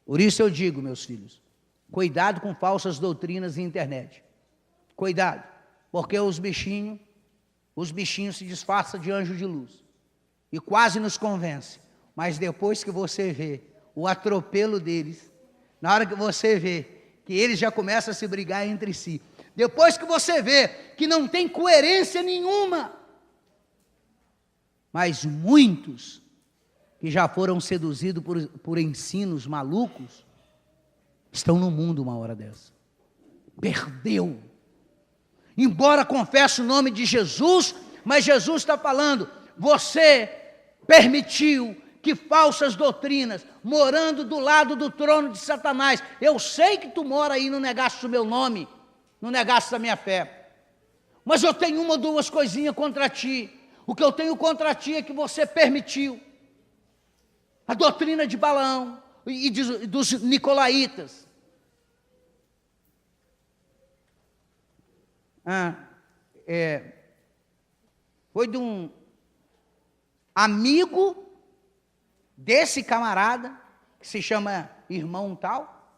Por isso eu digo, meus filhos, cuidado com falsas doutrinas na internet. Cuidado, porque os bichinhos se disfarçam de anjo de luz e quase nos convence. Mas depois que você vê o atropelo deles, na hora que você vê que eles já começam a se brigar entre si, depois que você vê que não tem coerência nenhuma, mas muitos que já foram seduzidos por ensinos malucos, estão no mundo uma hora dessa. Perdeu. Embora confesse o nome de Jesus, mas Jesus está falando, você permitiu que falsas doutrinas, morando do lado do trono de Satanás, eu sei que tu mora aí, não negaste o meu nome, não negaste a minha fé, mas eu tenho uma ou duas coisinhas contra ti. O que eu tenho contra ti é que você permitiu a doutrina de Balaão e dos nicolaítas. Foi de um amigo desse camarada, que se chama irmão tal,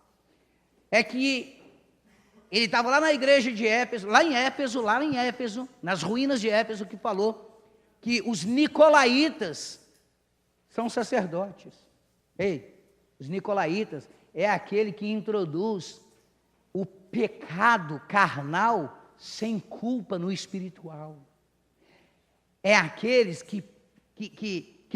é que ele estava lá na igreja de Éfeso, lá em Éfeso, nas ruínas de Éfeso, que falou que os nicolaítas são sacerdotes. Ei, os nicolaítas é aquele que introduz o pecado carnal sem culpa no espiritual. É aqueles que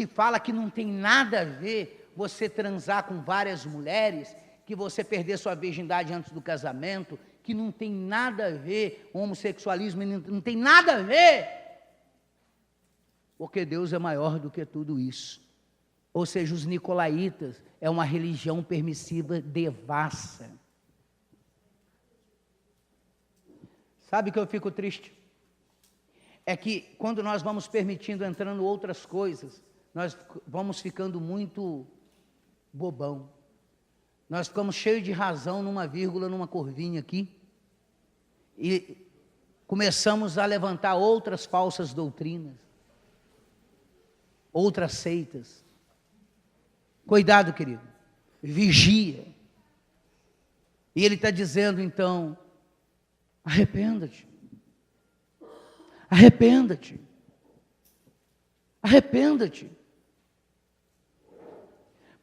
fala que não tem nada a ver você transar com várias mulheres, que você perder sua virgindade antes do casamento, que não tem nada a ver homossexualismo, não tem nada a ver, porque Deus é maior do que tudo isso. Ou seja, os nicolaítas é uma religião permissiva devassa. Sabe que eu fico triste? É que quando nós vamos permitindo, entrando outras coisas, nós vamos ficando muito bobão. Nós ficamos cheios de razão numa vírgula, numa curvinha aqui, e começamos a levantar outras falsas doutrinas, outras seitas. Cuidado, querido, vigia. E ele está dizendo então, arrependa-te. Arrependa-te. Arrependa-te.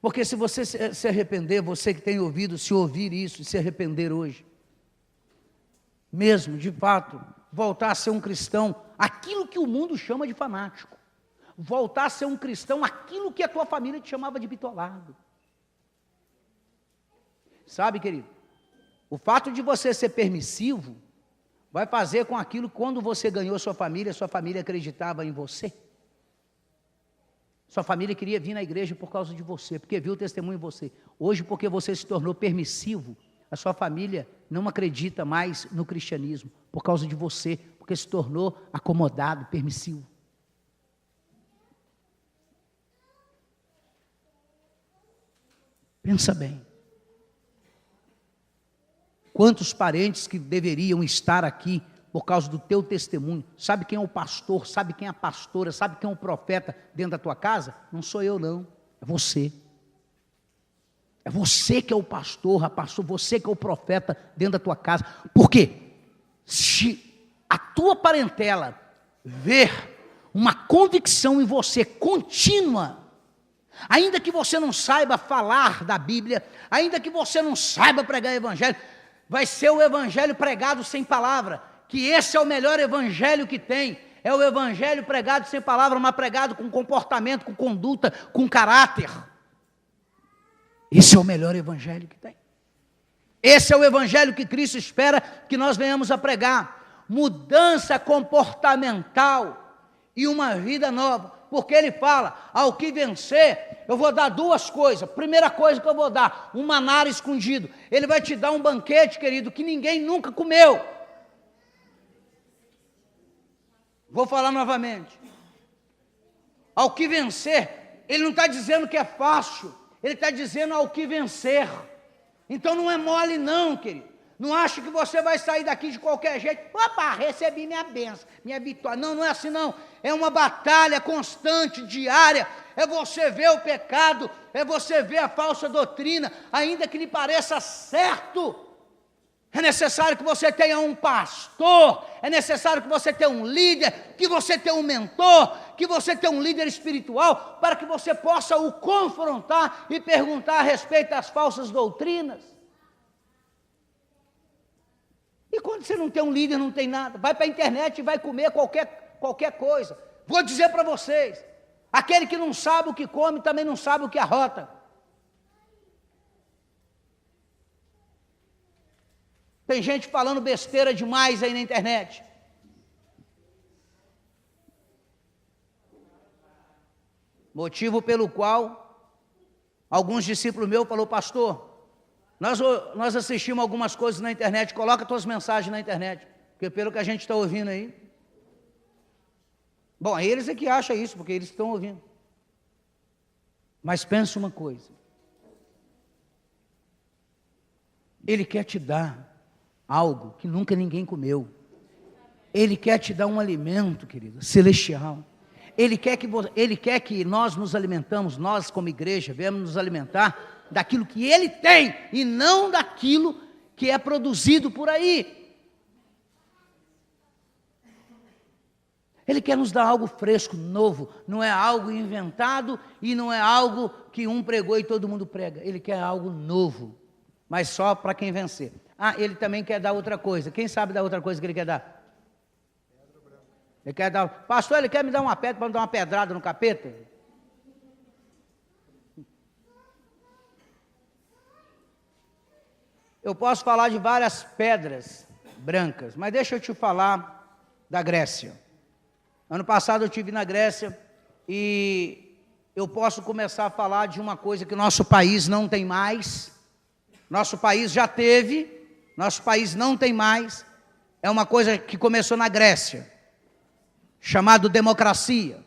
Porque se você se arrepender, você que tem ouvido, se ouvir isso e se arrepender hoje, mesmo, de fato, voltar a ser um cristão, aquilo que o mundo chama de fanático, voltar a ser um cristão, aquilo que a tua família te chamava de bitolado. Sabe, querido, o fato de você ser permissivo vai fazer com aquilo, quando você ganhou sua família acreditava em você. Sua família queria vir na igreja por causa de você, porque viu o testemunho em você. Hoje, porque você se tornou permissivo, a sua família não acredita mais no cristianismo, por causa de você, porque se tornou acomodado, permissivo. Pensa bem. Quantos parentes que deveriam estar aqui por causa do teu testemunho? Sabe quem é o pastor? Sabe quem é a pastora? Sabe quem é o profeta dentro da tua casa? Não sou eu não, é você. É você que é o pastor, você que é o profeta dentro da tua casa. Por quê? Se a tua parentela ver uma convicção em você contínua, ainda que você não saiba falar da Bíblia, ainda que você não saiba pregar o evangelho, vai ser o evangelho pregado sem palavra, que esse é o melhor evangelho que tem, é o evangelho pregado sem palavra, mas pregado com comportamento, com conduta, com caráter. Esse é o melhor evangelho que tem. Esse é o evangelho que Cristo espera que nós venhamos a pregar. Mudança comportamental e uma vida nova. Porque ele fala, ao que vencer, eu vou dar duas coisas. Primeira coisa que eu vou dar, um maná escondido. Ele vai te dar um banquete, querido, que ninguém nunca comeu. Vou falar novamente. Ao que vencer, ele não está dizendo que é fácil, ele está dizendo ao que vencer. Então não é mole não, querido. Não acha que você vai sair daqui de qualquer jeito. Opa, recebi minha bênção, minha vitória. Não, não é assim não. É uma batalha constante, diária. É você ver o pecado, é você ver a falsa doutrina, ainda que lhe pareça certo. É necessário que você tenha um pastor, é necessário que você tenha um líder, que você tenha um mentor, que você tenha um líder espiritual, para que você possa o confrontar e perguntar a respeito das falsas doutrinas. E quando você não tem um líder, não tem nada, vai para a internet e vai comer qualquer coisa. Vou dizer para vocês, aquele que não sabe o que come, também não sabe o que arrota. Tem gente falando besteira demais aí na internet. Motivo pelo qual alguns discípulos meus falaram, pastor, nós assistimos algumas coisas na internet, coloca tuas mensagens na internet, porque pelo que a gente está ouvindo aí, bom, eles é que acham isso, porque eles estão ouvindo. Mas pensa uma coisa, ele quer te dar algo que nunca ninguém comeu. Ele quer te dar um alimento, querido, celestial. Ele quer que nós nos alimentamos, nós como igreja, venhamos nos alimentar daquilo que Ele tem, e não daquilo que é produzido por aí. Ele quer nos dar algo fresco, novo, não é algo inventado, e não é algo que um pregou e todo mundo prega. Ele quer algo novo, mas só para quem vencer. Ah, ele também quer dar outra coisa. Quem sabe da outra coisa que ele quer dar? Ele quer dar... Pastor, ele quer me dar uma pedra para me dar uma pedrada no capeta? Eu posso falar de várias pedras brancas, mas deixa eu te falar da Grécia. Ano passado eu estive na Grécia e eu posso começar a falar de uma coisa que o nosso país não tem mais. Nosso país já teve... Nosso país não tem mais, é uma coisa que começou na Grécia, chamado democracia.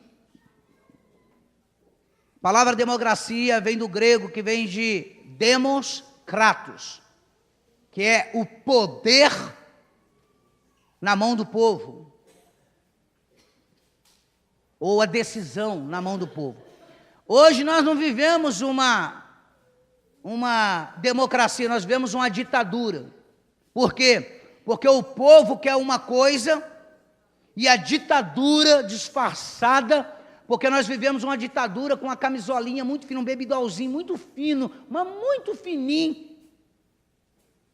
A palavra democracia vem do grego, que vem de demos, kratos, que é o poder na mão do povo, ou a decisão na mão do povo. Hoje nós não vivemos uma democracia, nós vivemos uma ditadura. Por quê? Porque o povo quer uma coisa e a ditadura disfarçada, porque nós vivemos uma ditadura com uma camisolinha muito fina, um bebidolzinho muito fino, mas muito fininho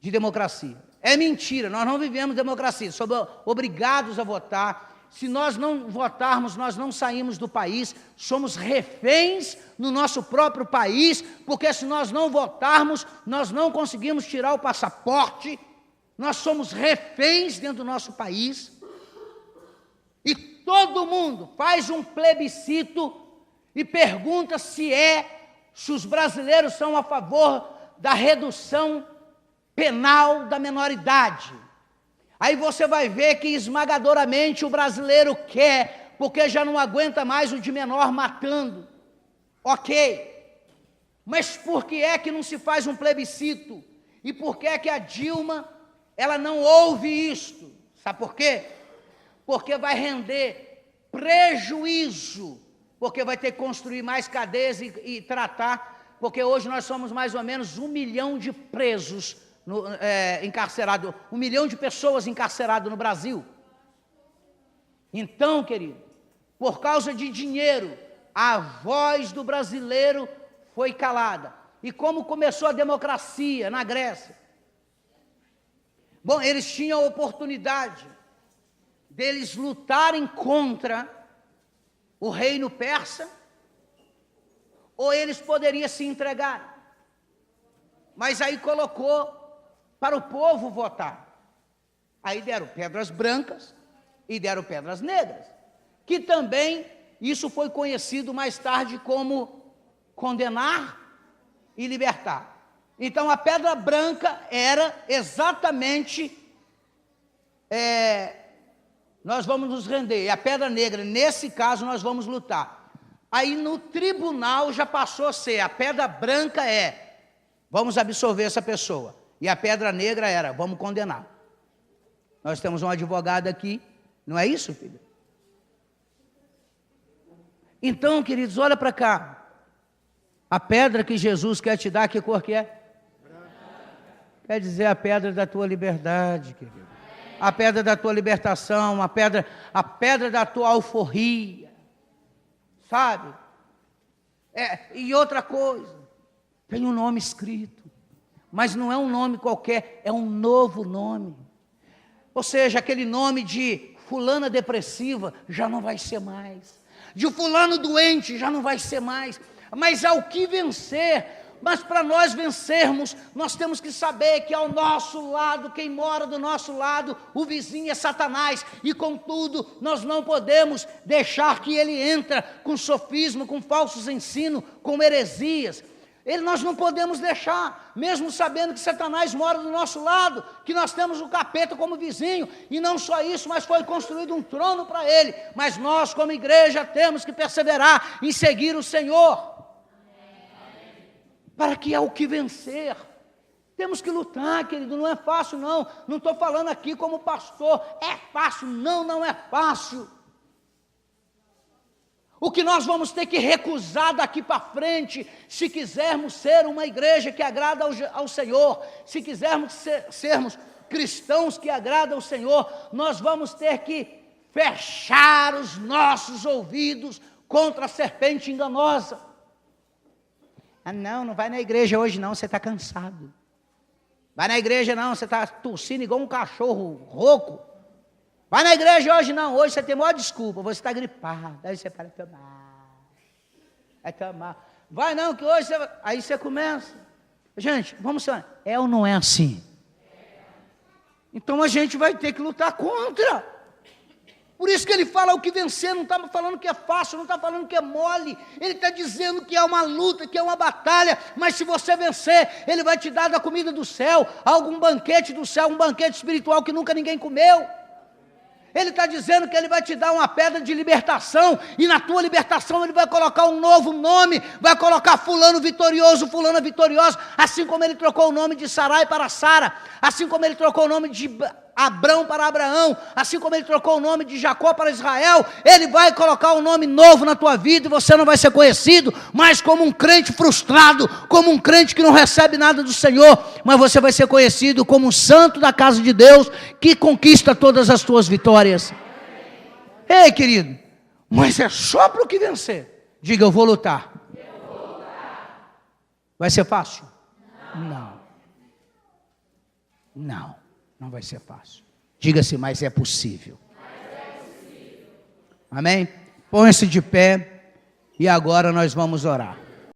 de democracia. É mentira, nós não vivemos democracia, somos obrigados a votar. Se nós não votarmos, nós não saímos do país, somos reféns no nosso próprio país, porque se nós não votarmos, nós não conseguimos tirar o passaporte. Nós somos reféns dentro do nosso país, e todo mundo faz um plebiscito e pergunta se os brasileiros são a favor da redução penal da menoridade. Aí você vai ver que esmagadoramente o brasileiro quer, porque já não aguenta mais o de menor matando. Ok, mas por que é que não se faz um plebiscito? E por que é que a Dilma... ela não ouve isto, sabe por quê? Porque vai render prejuízo, porque vai ter que construir mais cadeias e tratar porque hoje nós somos mais ou menos 1 milhão de presos encarcerados, 1 milhão de pessoas encarceradas no Brasil. Então, querido, por causa de dinheiro, a voz do brasileiro foi calada. E como começou a democracia na Grécia? Bom, eles tinham a oportunidade deles lutarem contra o reino persa, ou eles poderiam se entregar. Mas aí colocou para o povo votar. Aí deram pedras brancas e deram pedras negras, que também, isso foi conhecido mais tarde como condenar e libertar. Então a pedra branca era exatamente, nós vamos nos render, e a pedra negra, nesse caso, nós vamos lutar. Aí no tribunal já passou a ser, a pedra branca vamos absolver essa pessoa, e a pedra negra era, vamos condenar. Nós temos um advogado aqui, não é isso, filho? Então, queridos, olha para cá. A pedra que Jesus quer te dar, que cor que é? Quer dizer, a pedra da tua liberdade, querido. A pedra da tua libertação, a pedra da tua alforria. Sabe? E outra coisa, tem um nome escrito, mas não é um nome qualquer, é um novo nome. Ou seja, aquele nome de fulana depressiva já não vai ser mais. De fulano doente já não vai ser mais. Mas há o que vencer. Mas para nós vencermos, nós temos que saber que ao nosso lado, quem mora do nosso lado, o vizinho é Satanás. E contudo, nós não podemos deixar que ele entre com sofisma, com falsos ensinos, com heresias. Nós não podemos deixar, mesmo sabendo que Satanás mora do nosso lado, que nós temos o capeta como vizinho, e não só isso, mas foi construído um trono para ele. Mas nós, como igreja, temos que perseverar em seguir o Senhor, para que há o que vencer. Temos que lutar, querido, não é fácil não. Não estou falando aqui como pastor, é fácil, não é fácil. O que nós vamos ter que recusar daqui para frente, se quisermos ser uma igreja que agrada ao Senhor, se quisermos sermos cristãos que agradam ao Senhor, nós vamos ter que fechar os nossos ouvidos contra a serpente enganosa. Não vai na igreja hoje não, você está cansado. Vai na igreja não, você está tossindo igual um cachorro rouco. Vai na igreja hoje não, hoje você tem maior desculpa, você está gripado. Aí você para tomar. Vai não, que hoje você... Aí você começa. Gente, vamos lá, é ou não é assim? Então a gente vai ter que lutar contra. Por isso que ele fala o que vencer, não está falando que é fácil, não está falando que é mole. Ele está dizendo que é uma luta, que é uma batalha, mas se você vencer, ele vai te dar da comida do céu, algum banquete do céu, um banquete espiritual que nunca ninguém comeu. Ele está dizendo que ele vai te dar uma pedra de libertação, e na tua libertação ele vai colocar um novo nome, vai colocar fulano vitorioso, fulana vitoriosa, assim como ele trocou o nome de Sarai para Sara, assim como ele trocou o nome de Abrão para Abraão, assim como ele trocou o nome de Jacó para Israel, ele vai colocar um nome novo na tua vida, e você não vai ser conhecido mais como um crente frustrado, como um crente que não recebe nada do Senhor, mas você vai ser conhecido como um santo da casa de Deus, que conquista todas as tuas vitórias. Ei, querido, mas é só para o que vencer. Diga, eu vou lutar. Vai ser fácil? Não vai ser fácil. Diga-se, mas é possível. Amém? Põe-se de pé e agora nós vamos orar.